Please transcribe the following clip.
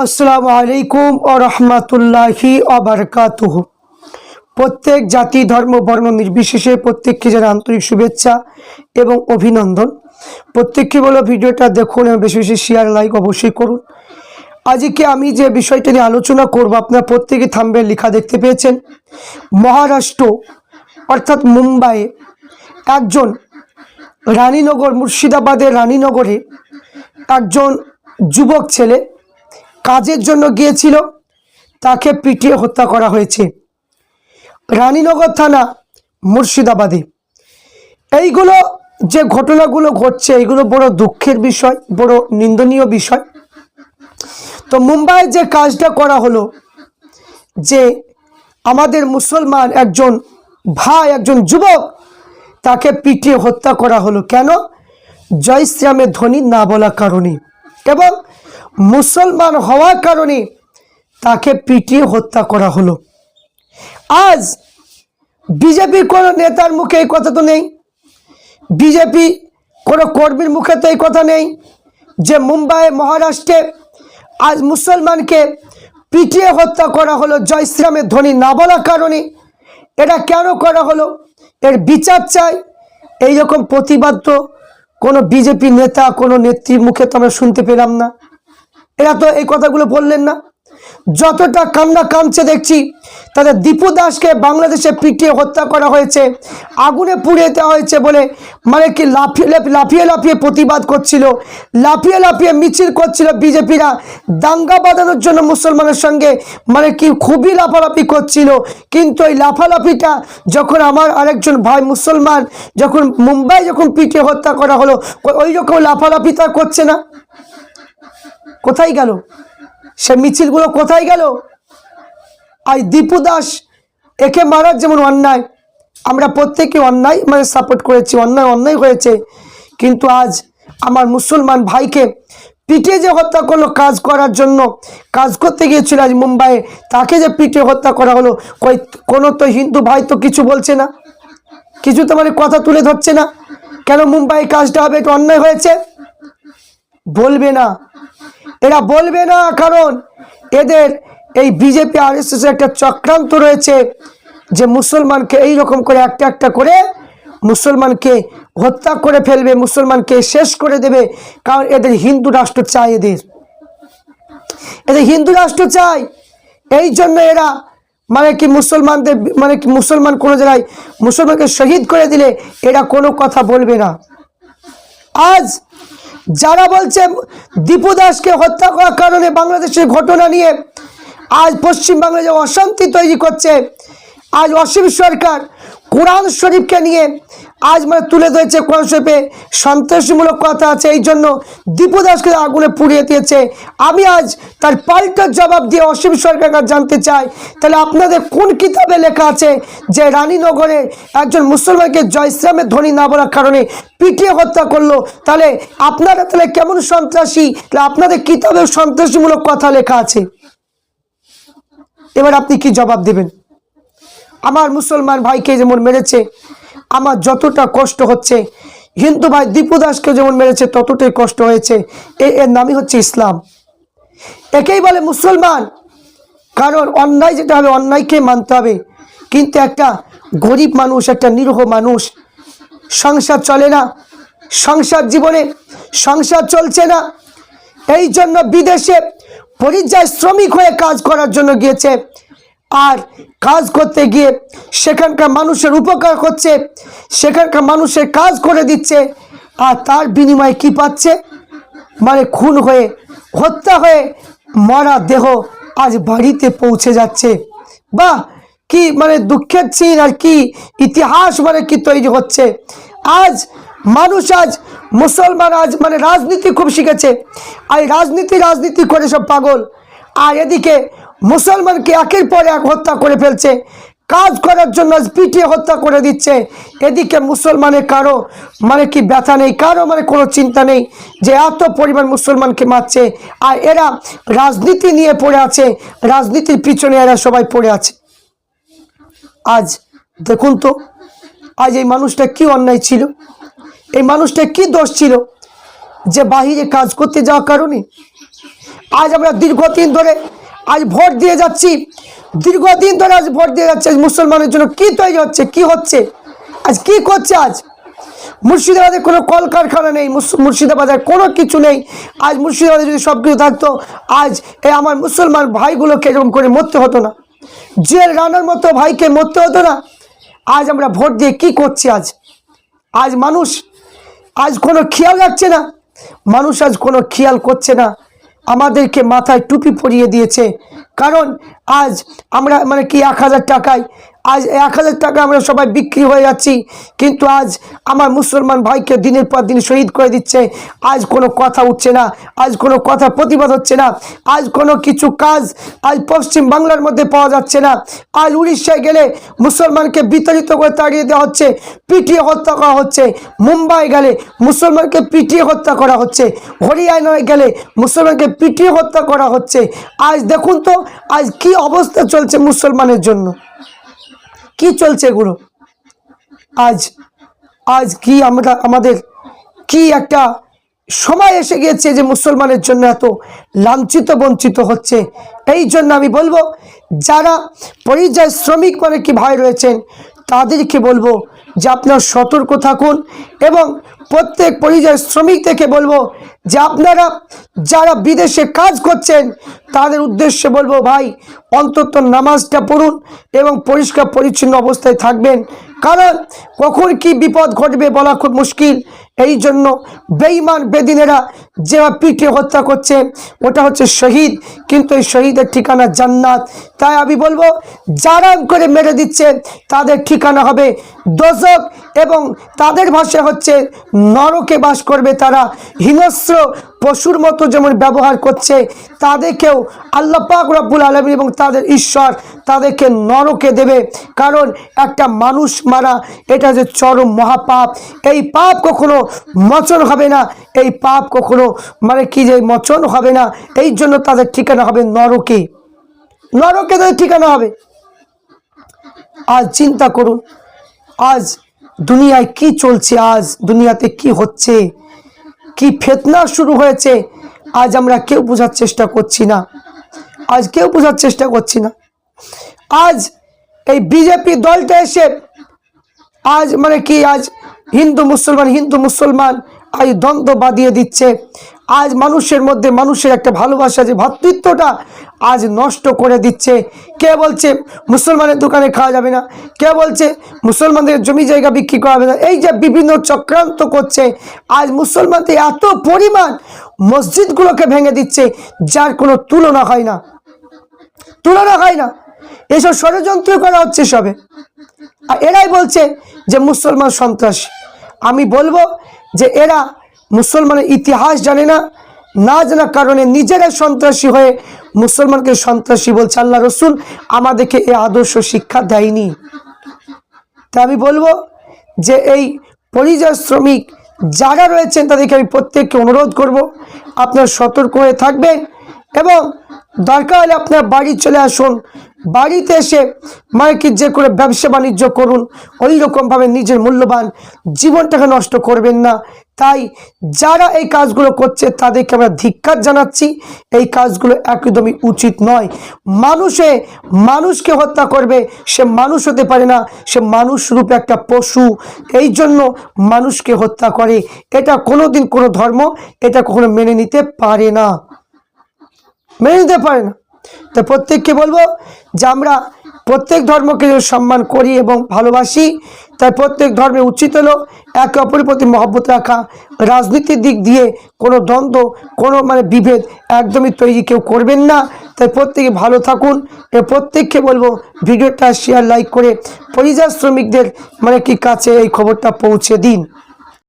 আসসালামু আলাইকুম ওয়া রাহমাতুল্লাহি ওয়া বারাকাতুহু। প্রত্যেক জাতি ধর্ম বর্ণ নির্বিশেষে প্রত্যেককে জানাই আন্তরিক শুভেচ্ছা এবং অভিনন্দন। প্রত্যেককে বলো ভিডিওটা দেখুন এবং বেশি বেশি শেয়ার লাইক অবশ্যই করুন। আজকে আমি যে বিষয়টা নিয়ে আলোচনা করব, আপনারা প্রত্যেকে থাম্বনেল লেখা দেখতে পেয়েছেন। মহারাষ্ট্র অর্থাৎ মুম্বাইয়ে একজন রানীনগর, মুর্শিদাবাদের রানীনগরে একজন যুবক ছেলে কাজের জন্য গিয়েছিল, তাকে পিটিয়ে হত্যা করা হয়েছে রানীনগর থানা মুর্শিদাবাদে। এইগুলো যে ঘটনাগুলো ঘটছে এগুলো বড় দুঃখের বিষয়, বড় নিন্দনীয় বিষয়। তো মুম্বাইয়ে যে কাজটা করা হলো, যে আমাদের মুসলমান একজন ভাই, একজন যুবক, তাকে পিটিয়ে হত্যা করা হলো কেন? জয় শ্রীরামের ধ্বনি না বলার কারণে এবং মুসলমান হওয়ার কারণে তাকে পিটিয়ে হত্যা করা হলো। আজ বিজেপির কোনো নেতার মুখে এই কথা তো নেই, বিজেপি কোনো কর্মীর মুখে তো এই কথা নেই যে মুম্বাই মহারাষ্ট্রে আজ মুসলমানকে পিটিয়ে হত্যা করা হলো জয় শ্রীরামের ধ্বনি না বলার কারণে। এটা কেন করা হলো? এর বিচার চাই। এইরকম প্রতিবাদ তো কোনো বিজেপি নেতা, কোনো নেত্রীর মুখে তো আমরা শুনতে পেলাম না। এরা তো এই কথাগুলো বললেন না। যতটা কান্না কামছে দেখছি, তাদের দীপু দাসকে বাংলাদেশে পিটিয়ে হত্যা করা হয়েছে, আগুনে পুড়িয়ে দেওয়া হয়েছে বলে মানে কি লাফিয়ে লাফিয়ে প্রতিবাদ করছিল, লাফিয়ে লাফিয়ে মিছিল করছিল বিজেপিরা, দাঙ্গা বাঁধানোর জন্য মুসলমানের সঙ্গে মানে কি খুবই লাফালাফি করছিল। কিন্তু এই লাফালাফিটা যখন আমার আরেকজন ভাই মুসলমান যখন মুম্বাই যখন পিটিয়ে হত্যা করা হলো, ওই রকম লাফালাফি তা করছে না। কোথায় গেল সে মিছিলগুলো? কোথায় গেল? আজ দীপু দাস একে মারার যেমন অন্যায়, আমরা প্রত্যেকে অন্যায় মানে সাপোর্ট করেছি, অন্যায় হয়েছে, কিন্তু আজ আমার মুসলমান ভাইকে পিটিয়ে যে হত্যা করলো কাজ করার জন্য, কাজ করতে গিয়েছিল আজ মুম্বাইয়ে, তাকে যে পিটিয়ে হত্যা করা হলো, কোনো তো হিন্দু ভাই তো কিছু বলছে না, কিছু তো মানে কথা তুলে ধরছে না। কেন মুম্বাই কাজটা হবে? এটা অন্যায় হয়েছে, বলবে না, এরা বলবে না, কারণ এদের এই বিজেপি আরএসএস একটা চক্রান্ত রয়েছে যে মুসলমানকে এই রকম করে একটা একটা করে মুসলমানকে হত্যা করে ফেলবে, মুসলমানকে শেষ করে দেবে। কারণ এদের হিন্দু রাষ্ট্র চাই, এদের হিন্দু রাষ্ট্র চাই। এই জন্য এরা মানে কি মুসলমানদের মানে কি মুসলমান কোনো জায়গায় মুসলমানকে শহীদ করে দিলে এরা কোনো কথা বলবে না। আজ যারা বলছে দীপু দাসকে হত্যা করার কারণে বাংলাদেশের ঘটনা নিয়ে আজ পশ্চিমবাংলায় যে অশান্তি তৈরি করছে, আজ অসীম সরকার কোরআন শরীফকে নিয়ে আজ মানে তুলে ধরেছে, কোরআন শরীফে সন্ত্রাসীমূলক কথা আছে, এই জন্য দীপু দাসকে আগুনে পুড়িয়ে দিয়েছে। আমি আজ তার পাল্টা জবাব দিয়ে অসীম সরকারকে জানতে চাই, তাহলে আপনাদের কোন কিতাবে লেখা আছে যে রানীনগরে একজন মুসলমানকে জয় শ্রীরামের ধ্বনি না বলার কারণে পিটিয়ে হত্যা করলো? তাহলে আপনারা তাহলে কেমন সন্ত্রাসী? আপনাদের কিতাবে সন্ত্রাসীমূলক কথা লেখা আছে, এবার আপনি কি জবাব দেবেন? আমার মুসলমান ভাইকে যেমন মেরেছে আমার যতটা কষ্ট হচ্ছে, হিন্দু ভাই দীপু দাসকে যেমন মেরেছে ততটাই কষ্ট হয়েছে। এর নামই হচ্ছে ইসলাম, একেই বলে মুসলমান। কারণ অন্যায় যেটা হবে অন্যায়কে মানতে হবে, কিন্তু একটা গরিব মানুষ, একটা নিরীহ মানুষ, সংসার চলে না, সংসার জীবনে সংসার চলছে না, এই জন্য বিদেশে পরিযায়ী শ্রমিক হয়ে কাজ করার জন্য গিয়েছে, আর কাজ করতে গিয়ে সেখানকার মানুষের উপকার করছে, সেখানকার মানুষের কাজ করে দিচ্ছে, আর তার বিনিময়ে কি পাচ্ছে? মানে খুন হয়ে, হত্যা হয়ে মরা দেহ আজ বাড়িতে পৌঁছে যাচ্ছে। বাহ, কি মানে দুঃখের চিন, আর কি ইতিহাস মানে কি তৈরি হচ্ছে। আজ মানুষ, আজ মুসলমান আজ মানে রাজনীতি খুব শিখেছে, আর রাজনীতি করে সব পাগল, আর এদিকে মুসলমানকে একের পর এক হত্যা করে ফেলছে, কাজ করার জন্য আজ পিটিয়ে হত্যা করে দিচ্ছে। এদিকে মুসলমানের কারো মানে কি ব্যথা নেই, কারো মানে কোনো চিন্তা নেই যে এত পরিমাণ মুসলমানকে মারছে, আর এরা রাজনীতি নিয়ে পড়ে আছে, রাজনীতির পিছনে এরা সবাই পড়ে আছে। আজ দেখুন তো, আজ এই মানুষটা কি অন্যায় ছিল, এই মানুষটা কি দোষ ছিল যে বাহিরে কাজ করতে যাওয়ার কারণে আজ আমরা দীর্ঘদিন ধরে আজ ভোট দিয়ে যাচ্ছি, দীর্ঘদিন ধরে আজ ভোট দিয়ে যাচ্ছে। মুসলমানের জন্য কি তৈরি হচ্ছে, কি হচ্ছে, আজ কি করছে? আজ মুর্শিদাবাদে কোনো কলকারখানা নেই, মুর্শিদাবাদের কোনো কিছু নেই। আজ মুর্শিদাবাদে যদি সব কিছু থাকতো, আজ এই আমার মুসলমান ভাইগুলোকে এরকম করে মরতে হতো না, জেল রানার মতো ভাইকে মরতে হতো না। আজ আমরা ভোট দিয়ে কি করছি? আজ মানুষ আজ কোনো খেয়াল রাখছে না, মানুষ আজ কোনো খেয়াল করছে না। আমাদেরকে মাথায় টুপি পরিয়ে দিয়েছে, কারণ আজ আমরা মানে কি 1000 টাকায়, আজ 1000 টাকা আমরা সবাই বিক্রি হয়ে যাচ্ছি, কিন্তু আজ আমার মুসলমান ভাইকে দিনের পর দিন শহীদ করে দিচ্ছে। আজ কোনো কথা উঠছে না, আজ কোনো কথা প্রতিবাদ হচ্ছে না, আজ কোনো কিছু কাজ আজ পশ্চিম বাংলার মধ্যে পাওয়া যাচ্ছে না। আজ উড়িষ্যায় গেলে মুসলমানকে বিতাড়িত করে তাড়িয়ে দেওয়া হচ্ছে, পিটিয়ে হত্যা করা হচ্ছে। মুম্বাই গেলে মুসলমানকে পিটিয়ে হত্যা করা হচ্ছে, হরিয়ানায় গেলে মুসলমানকে পিটিয়ে হত্যা করা হচ্ছে। আজ দেখুন তো আজ কি অবস্থা চলছে মুসলমানের জন্য, কি চলছে এগুলো? আজ কি আমাদের কি একটা সময় এসে গিয়েছে যে মুসলমানের জন্য এত লাঞ্ছিত বঞ্চিত হচ্ছে। এই জন্য আমি বলবো, যারা পরিযায়ী শ্রমিক মানে কি ভাই রয়েছেন, তাদেরকে বলবো যে আপনারা সতর্ক থাকুন, এবং প্রত্যেক পরিযায়ী শ্রমিক থেকে বলবো যে আপনারা যারা বিদেশে কাজ করছেন তাদের উদ্দেশ্যে বলবো, ভাই অন্তত নামাজটা পড়ুন এবং পরিষ্কার পরিচ্ছন্ন অবস্থায় থাকবেন, কারণ কখন কি বিপদ ঘটবে বলা খুব মুশকিল। এই জন্য বেঈমান বেদিনেরা যে পিঠে হত্যা করছে ওটা হচ্ছে শহীদ, কিন্তু এই শহীদের ঠিকানা জান্নাত। তাই আমি বলবো, যারা করে মেরে দিচ্ছে তাদের ঠিকানা হবে দোজখ, এবং তাদের ভাষা হচ্ছে নরকে বাস করবে তারা। হিংস্র পশুর মতো যেমন ব্যবহার করছে, তাদেরকেও আল্লাহ পাক রব্বুল আলামিন এবং তাদের ঈশ্বর তাদেরকে নরকে দেবে, কারণ একটা মানুষ মারা এটা যে চরম মহাপাপ। এই পাপ কখনো মোচন হবে না, এই পাপ কখনো মানে কি যে মোচন হবে না। এই জন্য তাদের ঠিকানা হবে নরকে, নরকে তাদের ঠিকানা হবে। আজ চিন্তা করুন, আজ দুনিয়ায় কি চলছে, আজ দুনিয়াতে কি হচ্ছে, কি ফিতনা শুরু হয়েছে, আজ আমরা কেউ বোঝার চেষ্টা করছি না, আজ কেউ বোঝার চেষ্টা করছি না। আজ এই বিজেপি দলটা এসে আজ মানে কি আজ হিন্দু মুসলমান আজ দ্বন্দ্ব বাঁধিয়ে দিচ্ছে। আজ মানুষের মধ্যে মানুষের একটা ভালোবাসা, যে ভ্রাতৃত্বটা আজ নষ্ট করে দিচ্ছে। কে বলছে মুসলমানের দোকানে খাওয়া যাবে না, কে বলছে মুসলমানদের জমি জায়গা বিক্রি করা যাবে না। এই যে বিভিন্ন চক্রান্ত করছে, আজ মুসলমানদের এত পরিমাণ মসজিদগুলোকে ভেঙে দিচ্ছে যার কোনো তুলনা হয় না, তুলনা হয় না। এসব ষড়যন্ত্র করা হচ্ছে সবে, আর এরাই বলছে যে মুসলমান সন্ত্রাসী। আমি বলবো যে এরা মুসলমানের ইতিহাস জানে না, না জানার কারণে নিজেরাই সন্ত্রাসী হয়ে মুসলমানকে সন্ত্রাসী বলছে। আল্লাহ রসুল আমাদেরকে এই আদর্শ শিক্ষা দেয়নি। তা আমি বলবো যে এই পরিযায়ী শ্রমিক যারা রয়েছেন তাদেরকে আমি প্রত্যেককে অনুরোধ করব, আপনারা সতর্ক হয়ে থাকবেন, এবং দরকার হলে আপনার বাড়ি চলে আসুন, বাড়িতে এসে মার্কেট যে করে ব্যবসা বাণিজ্য করুন, ওই রকমভাবে নিজের মূল্যবান জীবনটাকে নষ্ট করবেন না। তাই যারা এই কাজগুলো করছে তাদেরকে আমরা ধিক্কার জানাচ্ছি, এই কাজগুলো একদমই উচিত নয়। মানুষকে হত্যা করবে, সে মানুষ হতে পারে না, সে মানুষ রূপে একটা পশু, এই জন্য মানুষকে হত্যা করে। এটা কোনোদিন কোনো ধর্ম এটা কখনো মেনে নিতে পারে না, মেনে নিতে পারে না। তো প্রত্যেককে বলবো যে আমরা প্রত্যেক ধর্মকে সম্মান করি এবং ভালোবাসি, তাই প্রত্যেক ধর্মে উচিত হলো একে অপরের প্রতি মহব্বত রাখা। রাজনীতির দিক দিয়ে কোনো দ্বন্দ্ব, কোনো মানে বিভেদ একদমই তৈরি কেউ করবেন না। তাই প্রত্যেকে ভালো থাকুন, প্রত্যেককে বলবো ভিডিওটা শেয়ার লাইক করে পরিযায়ী শ্রমিকদের মানে কি কাছে এই খবরটা পৌঁছে দিন।